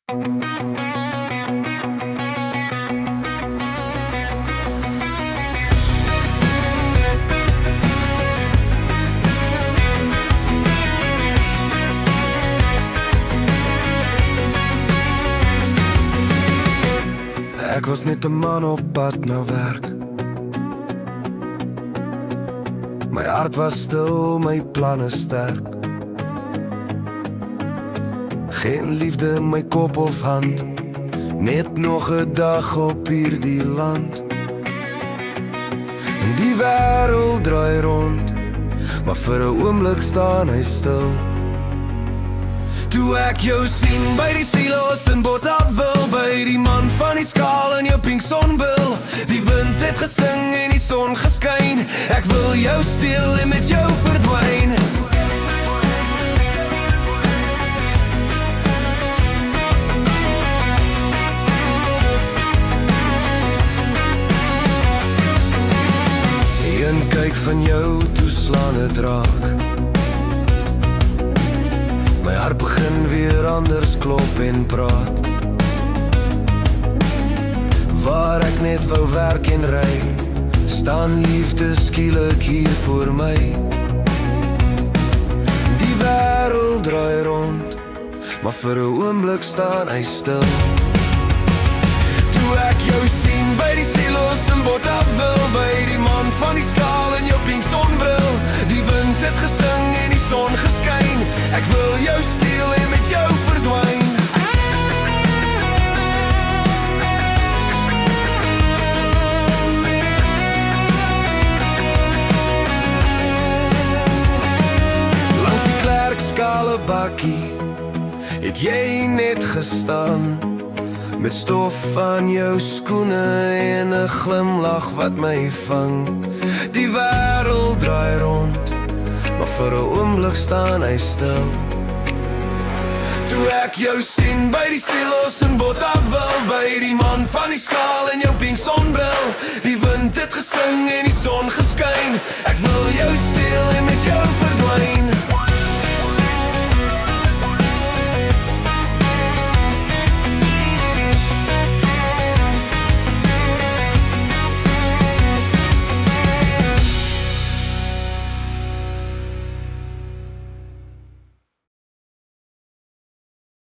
Ek was net 'n man op pad na werk. My hart was stil, my planne sterk. Geen liefde in my kop of hand, net nog 'n dag op hierdie land. En die wêreld draai rond, maar vir 'n oomblik staan hy stil. Toe ek jou sien by die silos in Botawil, by die man van die skaal in jou pink sonbil. Die wind het gesing en die son geskyn. Ek wil jou steel en met jou verdwyn. Een kyk van jou, toe slaan het raak. My hart begin weer anders klop en praat. Waar ek net wou werk en ry, staan liefde skielik hier voor my. Die wêreld draai rond, maar vir 'n oomblik staan hy stil. Toe ek jou sien by die silos in Botawil, by die man van die skaal en jou pink sonbril. Die wind het gesing en die son geskyn. Ek wil jou steel en met jou verdwyn. Langs die Klerkskale bakkie het jy net gestaan, met stof aan jou skoene en 'n glimlag wat my vang. Die wêreld draai rond, maar vir 'n oomblik staan hy stil. Toe ek jou sien by die silos in Botawil, by die man van die skaal en jou pink sonbril. Die wind het gesing en die son geskyn. Ek wil jou steel